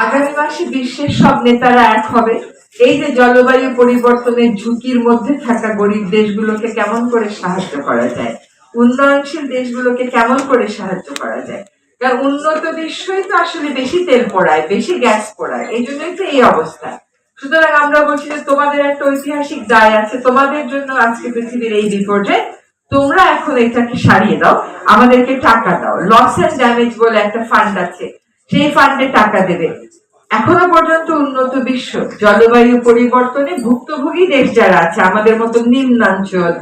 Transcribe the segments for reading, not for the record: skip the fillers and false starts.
আগামী মাসে বিশ্বের সব নেতারা এক হবে এই যে জলবায়ু পরিবর্তনের ঝুঁকির মধ্যে থাকা গরিব দেশগুলোকে কেমন করে সাহায্য করা যায়, উন্নয়নশীল দেশগুলোকে কেমন করে সাহায্য করা যায়। কারণ উন্নত বিশ্বই তো আসলে বেশি তেল পোড়ায়, বেশি গ্যাস পোড়ায়, এই জন্যই তো এই অবস্থা। সুতরাং আমরা বলছি যে তোমাদের একটা ঐতিহাসিক দায় আছে, তোমাদের জন্য আজকে পৃথিবীর এই বিপর্যয়, তোমরা এখন এটাকে সারিয়ে দাও, আমাদেরকে টাকা দাও। লস এন্ড ড্যামেজ বলে একটা ফান্ড আছে, সেই ফান্ডে টাকা দেবে। এখনো পর্যন্ত উন্নত বিশ্ব জলবায়ু পরিবর্তনে ভুক্তভোগী দেশ যারা আছে, আমাদের মতো নিম্নাঞ্চল,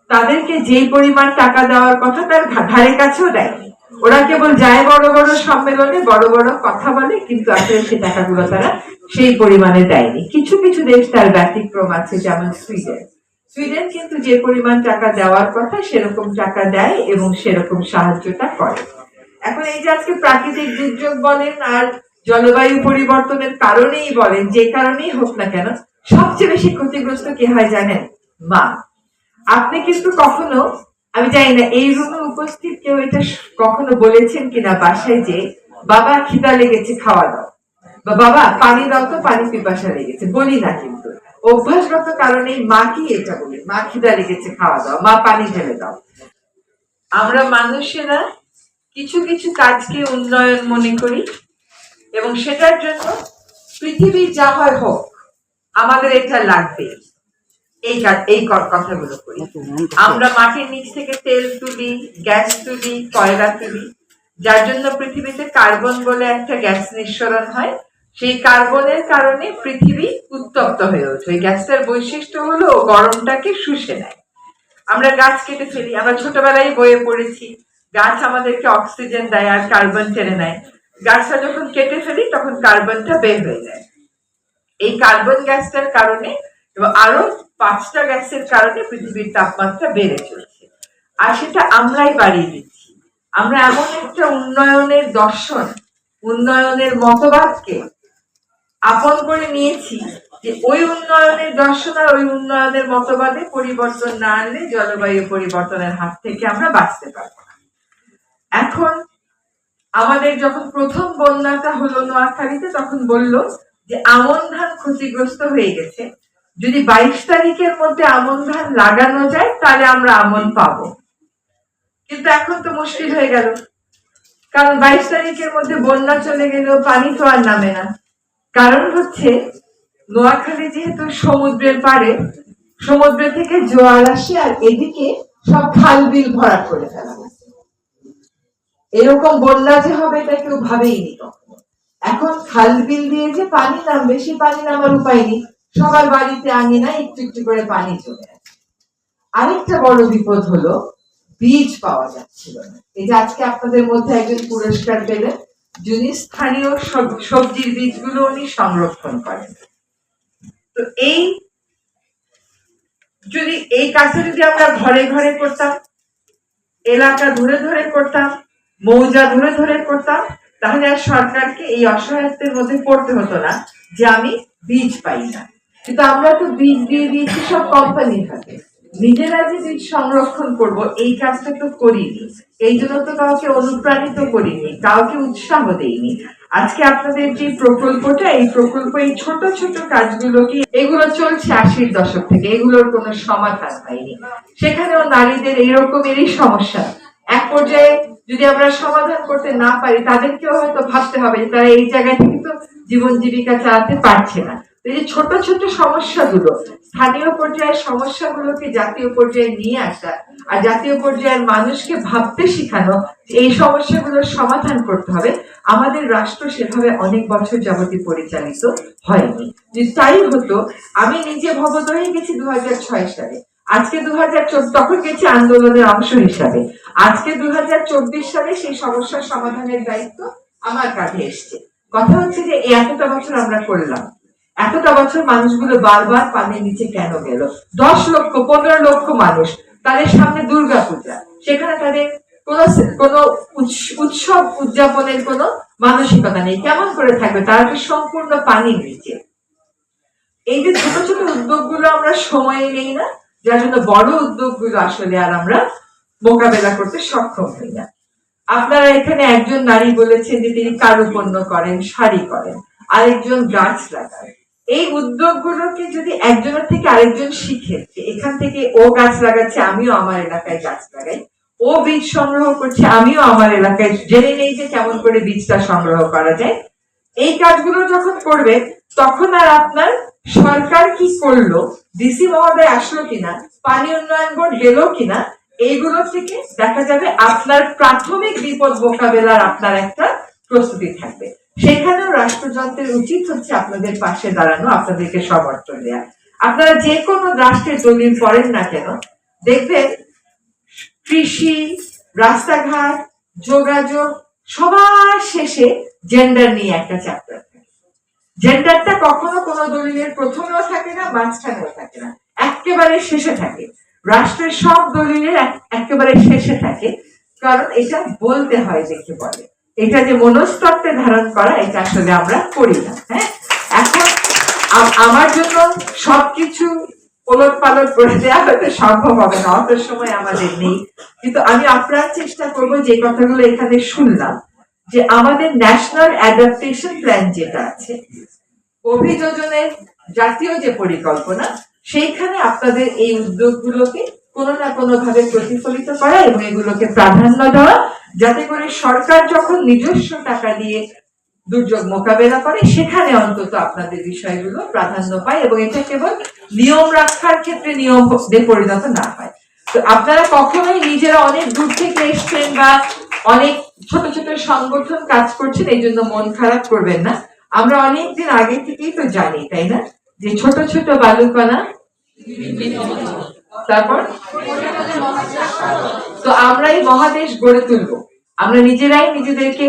তাদেরকে যেই পরিমাণ টাকা দেওয়ার কথা তার ধারে কাছেও দেয়নি। ওরা কেবল যায় বড় বড় সম্মেলনে বড় বড় কথা বলে, কিন্তু আসলে সে টাকাগুলো তারা সেই পরিমাণে দেয়নি। কিছু কিছু দেশ তার ব্যতিক্রম আছে, যেমন সুইডেন। সুইডেন কিন্তু যে পরিমাণ টাকা দেওয়ার কথা সেরকম টাকা দেয় এবং সেরকম সাহায্যটা করে। এখন এই যে আজকে প্রাকৃতিক দুর্যোগ বলেন আর জলবায়ু পরিবর্তনের কারণেই বলেন, যে কারণেই হোক না কেন, সবচেয়ে বেশি ক্ষতিগ্রস্ত কে হয় জানেন? মা। আপনি কিন্তু কখনো, আমি জানি না এই রুমে উপস্থিত কেউ এটা কখনো বলেছেন কিনা বাসায় যে বাবা খিদা লেগেছে খাওয়া দাও, বা বাবা পানি দাও তো পানি পিপাসা লেগেছে, বলি না। কিন্তু অভ্যাসগত কারণে মা কি এটা বলি, মা খিদা লেগেছে খাওয়া দাও, মা পানি ঢেলে দাও। আমরা মানুষেরা কিছু কিছু কাজকে উন্নয়ন মনে করি এবং সেটার জন্য পৃথিবী যা হয় হোক আমাদের এটা লাগবে, এই কথাগুলো করি। আমরা মাটির নিচ থেকে তেল তুলি, গ্যাস তুলি, কয়লা তুলি, যার জন্য পৃথিবীতে কার্বন বলে একটা গ্যাস নিঃসরণ হয়। সেই কার্বনের কারণে পৃথিবী উত্তপ্ত হয়ে ওঠে। ওই গ্যাসটার বৈশিষ্ট্য হলো গরমটাকে শুষে নেয়। আমরা গাছ কেটে ফেলি, আমরা ছোটবেলায় বইয়ে পড়েছি গাছ আমাদেরকে অক্সিজেন দেয় আর কার্বন টেনে নেয়। গাছটা যখন কেটে ফেলি তখন কার্বনটা বের হয়ে যায়। এই কার্বন গ্যাসটার কারণে এবং আরো 5টা গ্যাসের কারণে পৃথিবীর তাপমাত্রা বেড়ে চলছে, আর সেটা আমরাই বাড়িয়ে দিচ্ছি। আমরা এমন একটা উন্নয়নের দর্শন, উন্নয়নের মতবাদকে আপন করে নিয়েছি যে ওই উন্নয়নের দর্শন আর ওই উন্নয়নের মতবাদে পরিবর্তন না আনলে জলবায়ু পরিবর্তনের হাত থেকে আমরা বাঁচতে পারবো না। এখন আমাদের যখন প্রথম বন্যাটা হলো নোয়াখালীতে, তখন বলল যে আমন ধান ক্ষতিগ্রস্ত হয়ে গেছে, যদি 22 তারিখের মধ্যে আমন ধান লাগানো যায় তাহলে আমরা আমন পাবো। কিন্তু এখন তো মুশকিল হয়ে গেল, কারণ 22 তারিখের মধ্যে বন্যা চলে গেলেও পানি তো আর নামে না। কারণ হচ্ছে নোয়াখালী যেহেতু সমুদ্রের পাড়ে, সমুদ্র থেকে জোয়ার আসে আর এদিকে সব খাল বিল ভরা করে ফেলা হয়েছে। এরকম বন্যা যে হবে এটা কেউ ভাবেইনি কখনো। এখন খাল বিল দিয়ে যে পানি নামবে, সেই পানি নামার উপায় নেই, সবার বাড়িতে আঙিনায় একটু একটু করে পানি চলে আসে। আরেকটা বড় বিপদ হলো বীজ পাওয়া যাচ্ছিল না। এই যে আজকে আপনাদের মধ্যে একজন পুরস্কার পেলেন, যিনি স্থানীয় সবজির বীজগুলো উনি সংরক্ষণ করেন। তো এই কাজটা যদি আমরা ঘরে ঘরে করতাম, এলাকা ধরে ধরে করতাম, মৌজা ধরে ধরে করতাম, তাহলে আর সরকারকে এই অসহায়ত্বের মধ্যে পড়তে হতো না যে আমি বীজ পাই না। কিন্তু আমরা তো বীজ দিয়ে দিয়েছি সব কোম্পানির হাতে, নিজেরা যে বীজ সংরক্ষণ করব এই কাজটা তো করিনি। এই জন্য তো কাউকে অনুপ্রাণিত করিনি, কাউকে উৎসাহ দেইনি। আজকে আপনাদের যে প্রকল্পটা, এই প্রকল্প এই ছোট ছোট কাজগুলোকে, এগুলো চলছে 80-র দশক থেকে, এগুলোর কোনো সমাধান হয়নি। সেখানেও নারীদের এরকমেরই সমস্যা। এক পর্যায়ে যদি আমরা সমাধান করতে না পারি, তাদেরকেও হয়তো ভাবতে হবে যে তারা এই জায়গা থেকে তো জীবন জীবিকা চালাতে পারছে না। এই যে ছোট ছোট সমস্যাগুলো, স্থানীয় পর্যায়ের সমস্যাগুলোকে জাতীয় পর্যায়ে নিয়ে আসা আর জাতীয় পর্যায়ের মানুষকে ভাবতে শেখানো, এই সমস্যাগুলোর সমাধান করতে হবে। আমাদের রাষ্ট্র সেভাবে অনেক বছর যাবতীয় পরিচালিত হয়নি। যে তাই হতো, আমি নিজে ভবদহে গেছি 2006 সালে, আজকে 2024, তখন গেছি আন্দোলনের অংশ হিসাবে। আজকে 2024 সালে সেই সমস্যার সমাধানের দায়িত্ব আমার কাঁধে এসছে। কথা হচ্ছে যে এতটা বছর আমরা করলাম, এতটা বছর মানুষগুলো বারবার পানির নিচে কেন গেল? 10 লক্ষ 15 লক্ষ মানুষ, তাদের সামনে দুর্গাপূজা, সেখানে তাদের কোন উৎসব উদযাপনের কোন মানসিকতা নেই। কেমন করে থাকবে? তারা তো সম্পূর্ণ পানির নিচে। এই যে ছোট ছোট উদ্যোগগুলো আমরা সময় নেই না, যার জন্য বড় উদ্যোগগুলো আসলে আর আমরা মোকাবেলা করতে সক্ষম হই না। আপনারা এখানে একজন নারী বলেছেন যে তিনি কারুপণ্য করেন, শাড়ি করেন। আরেকজন গাছ লাগায়। এই উদ্যোগগুলোকে যদি একজনের থেকে আরেকজন শিখে, এখান থেকে ও গাছ লাগাচ্ছে, আমিও আমার এলাকায় গাছ লাগাই, ও বীজ সংগ্রহ করছে, আমিও আমার এলাকায় জেনে নেই যে কেমন করে বীজটা সংগ্রহ করা যায়। এই কাজগুলো যখন করবে তখন আর আপনার সরকার কি করলো, ডিসি মহোদয় আসলো কিনা, পানি উন্নয়ন বোর্ড গেল কিনা, এইগুলো থেকে দেখা যাবে আপনার প্রাথমিক বিপদ মোকাবেলার আপনার একটা প্রস্তুতি থাকবে। সেখানেও রাষ্ট্রযন্ত্রের উচিত হচ্ছে আপনাদের পাশে দাঁড়ানো, আপনাদেরকে সমর্থন দেওয়া। আপনারা যে কোনো রাষ্ট্রের দলিল পড়েন না কেন, দেখবেন কৃষি, রাস্তাঘাট, যোগাযোগ সবার শেষে জেন্ডার নিয়ে একটা চ্যাপ্টার থাকে। জেন্ডারটা কখনো কোনো দলিলের প্রথমেও থাকে না, মাঝখানেও থাকে না, একেবারে শেষে থাকে। রাষ্ট্রের সব দলিলের একেবারে শেষে থাকে, কারণ এটা বলতে হয় দেখে বলে। এটা যে মনস্তত্ত্বে ধারণ করা, এটা আসলে আমরা করি না। হ্যাঁ, এখন আমার জন্য সবকিছু ওলট পালট করে দেওয়া হয়তো সম্ভব হবে না, অত সময় আমাদের নেই, কিন্তু আমি আপ্রাণ চেষ্টা করবো যে কথাগুলো এখানে শুনলাম, যে আমাদের ন্যাশনাল অ্যাডাপ্টেশন প্ল্যান যেটা আছে, অভিযোজনের জাতীয় যে পরিকল্পনা, সেইখানে আপনাদের এই উদ্যোগগুলোকে কোনো না কোনো ভাবে প্রতিফলিত করা এবং এগুলোকে প্রাধান্য দেওয়া, যাতে করে সরকার যখন নিজস্ব টাকা দিয়ে দুর্যোগ মোকাবেলা করে সেখানে অন্তত আপনাদের বিষয়গুলো প্রাধান্য পায় এবং এটা কেবল নিয়ম রক্ষার ক্ষেত্রে নিয়মে পরিণত না হয়। তো আপনারা কখনোই নিজেরা অনেক দূর থেকে এসছেন বা অনেক ছোট ছোট সংগঠন কাজ করছেন, এই জন্য মন খারাপ করবেন না। আমরা অনেকদিন আগে থেকেই তো জানি, তাই না, যে ছোট ছোট বালুকণা তারপর তো আমরা এই মহাদেশ গড়ে তুলবো, আমরা নিজেরাই নিজেদেরকে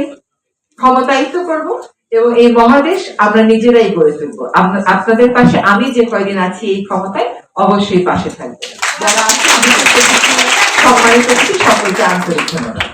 ক্ষমতায়িত করব এবং এই মহাদেশ আমরা নিজেরাই গড়ে তুলবো। আপনাদের পাশে আমি যে কয়দিন আছি এই ক্ষমতায় অবশ্যই পাশে থাকবো। যারা আছে সম্মানিত সকলকে আন্তরিক ধন্যবাদ।